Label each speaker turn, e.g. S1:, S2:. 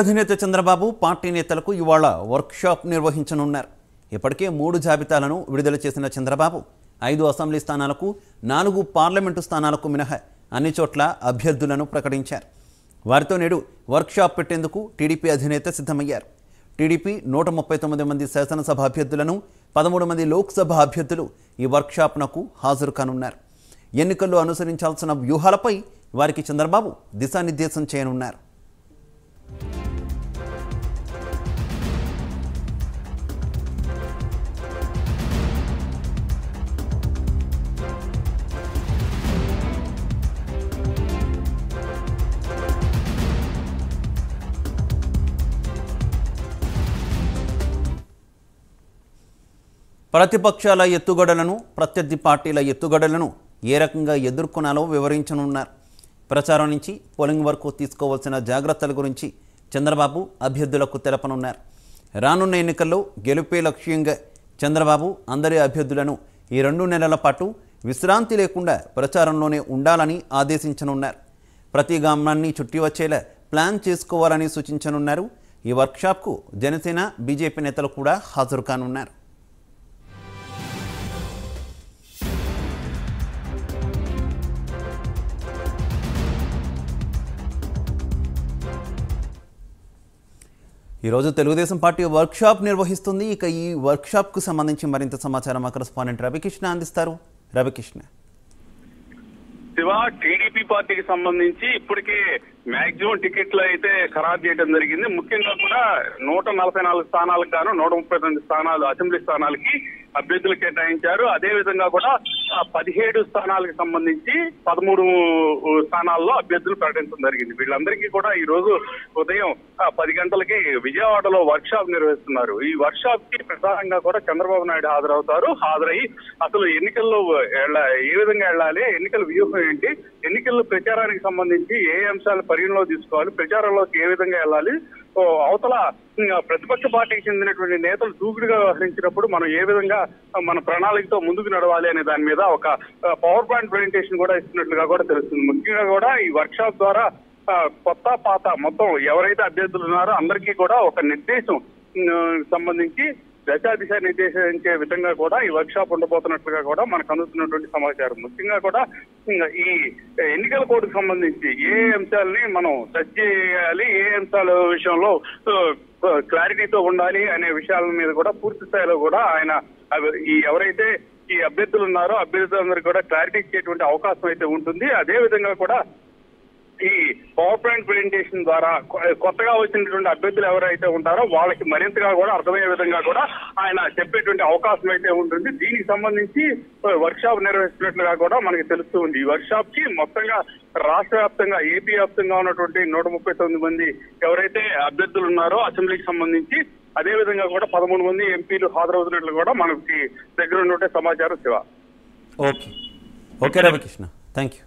S1: అధినేత చంద్రబాబు పార్టీ నేతలకు ఇవాళ వర్క్షాప్ నిర్వహించనున్నారు. ఇప్పటికే 3 జాబితాలను విడుదల చేసిన చంద్రబాబు 5 అసెంబ్లీ స్థానాలకు 4 పార్లమెంటు స్థానాలకు మినహా అన్ని చోట్ల అభ్యర్థులను ప్రకటించారు. వారితో నేడు వర్క్షాప్ పెట్టేందుకు టీడీపీ అధినేత సిద్ధమయ్యారు. టీడీపీ 139 మంది శాసనసభ అభ్యర్థులను 13 మంది లోక్సభ అభ్యర్థులు ఈ వర్క్షాప్నకు హాజరు కానున్నారు. ఎన్నికల్లో అనుసరించాల్సిన వ్యూహాలపై వారికి చంద్రబాబు దిశానిర్దేశం చేయనున్నారు. ప్రతిపక్షాల ఎత్తుగడలను, ప్రత్యర్థి పార్టీల ఎత్తుగడలను ఏ రకంగా ఎదుర్కొనాలో వివరించనున్నారు. ప్రచారం నుంచి పోలింగ్ వరకు తీసుకోవాల్సిన జాగ్రత్తల గురించి చంద్రబాబు అభ్యర్థులకు తెలపనున్నారు. రానున్న ఎన్నికల్లో గెలుపే లక్ష్యంగా చంద్రబాబు అందరి అభ్యర్థులను ఈ 2 నెలల పాటు విశ్రాంతి లేకుండా ప్రచారంలోనే ఉండాలని ఆదేశించనున్నారు. ప్రతి గ్రామాన్ని చుట్టి వచ్చేలా ప్లాన్ చేసుకోవాలని సూచించనున్నారు. ఈ వర్క్షాప్కు జనసేన, బీజేపీ నేతలు కూడా హాజరు కానున్నారు. ఈరోజు తెలుగుదేశం పార్టీ వర్క్షాప్ నిర్వహిస్తుంది. ఇక ఈ వర్క్షాప్కు సంబంధించి మరింత సమాచారం మా కరెస్పాండెంట్ రవికృష్ణ అందిస్తారు. రవికృష్ణ,
S2: శివ, టీడీపీ పార్టీకి సంబంధించి ఇప్పటికే మాక్సిమం టికెట్లు అయితే ఖరారు చేయడం జరిగింది. ముఖ్యంగా కూడా 144 స్థానాలకు గాను 139 స్థానాలు అసెంబ్లీ స్థానాలకి అభ్యర్థులు కేటాయించారు. అదే విధంగా కూడా 17 స్థానాలకు సంబంధించి 13 స్థానాల్లో అభ్యర్థులు ప్రకటించడం జరిగింది. వీళ్ళందరికీ కూడా ఈ రోజు ఉదయం 10 గంటలకి విజయవాడలో వర్క్ షాప్ నిర్వహిస్తున్నారు. ఈ వర్క్ షాప్ కి ప్రధానంగా కూడా చంద్రబాబు నాయుడు హాజరవుతారు. హాజరయ్యి అసలు ఎన్నికల్లో ఏ విధంగా వెళ్ళాలి, ఎన్నికల వ్యూహం ఏంటి, ఎన్నికల్లో ప్రచారానికి సంబంధించి ఏ అంశాలు పరిగణలో తీసుకోవాలి, ప్రచారంలోకి ఏ విధంగా వెళ్ళాలి, అవతల ప్రతిపక్ష పార్టీకి చెందినటువంటి నేతలు దూకుడుగా వ్యవహరించినప్పుడు మనం ఏ విధంగా మన ప్రణాళికతో ముందుకు నడవాలి అనే దాని మీద ఒక పవర్ పాయింట్ ప్రెజెంటేషన్ కూడా ఇస్తున్నట్లుగా కూడా తెలుస్తుంది. ముఖ్యంగా కూడా ఈ వర్క్ షాప్ ద్వారా కొత్త పాత మొత్తం ఎవరైతే అభ్యర్థులు ఉన్నారో అందరికీ కూడా ఒక నిర్దేశం సంబంధించి దిశ నిర్దేశించే విధంగా కూడా ఈ వర్క్ షాప్ ఉండబోతున్నట్లుగా కూడా మనకు అందుతున్నటువంటి సమాచారం. ముఖ్యంగా కూడా ఈ ఎన్నికల కోడ్కు సంబంధించి ఏ అంశాలని మనం టచ్ చేయాలి, ఏ అంశాల విషయంలో క్లారిటీతో ఉండాలి అనే విషయాల మీద కూడా పూర్తి స్థాయిలో కూడా ఆయన ఎవరైతే ఈ అభ్యర్థులు ఉన్నారో అభ్యర్థులందరికీ కూడా క్లారిటీ ఇచ్చేటువంటి అవకాశం అయితే ఉంటుంది. అదే విధంగా కూడా ఈ పవర్ పాయింట్ ప్రెజెంటేషన్ ద్వారా కొత్తగా వచ్చినటువంటి అభ్యర్థులు ఎవరైతే ఉంటారో వాళ్ళకి మరింతగా కూడా అర్థమయ్యే విధంగా కూడా ఆయన చెప్పేటువంటి అవకాశం అయితే ఉంటుంది. దీనికి సంబంధించి వర్క్ షాప్ నిర్వహిస్తున్నట్లుగా కూడా మనకి తెలుస్తూ ఉంది. ఈ వర్క్ షాప్ కి మొత్తంగా రాష్ట్ర వ్యాప్తంగా, ఏపీ వ్యాప్తంగా ఉన్నటువంటి 139 మంది ఎవరైతే అభ్యర్థులు ఉన్నారో అసెంబ్లీకి సంబంధించి, అదే విధంగా కూడా 13 మంది ఎంపీలు హాజరవుతున్నట్లు కూడా మనకి దగ్గర ఉన్నట్టు సమాచారం. Shiva,
S1: okay Ravikrishna, thank you.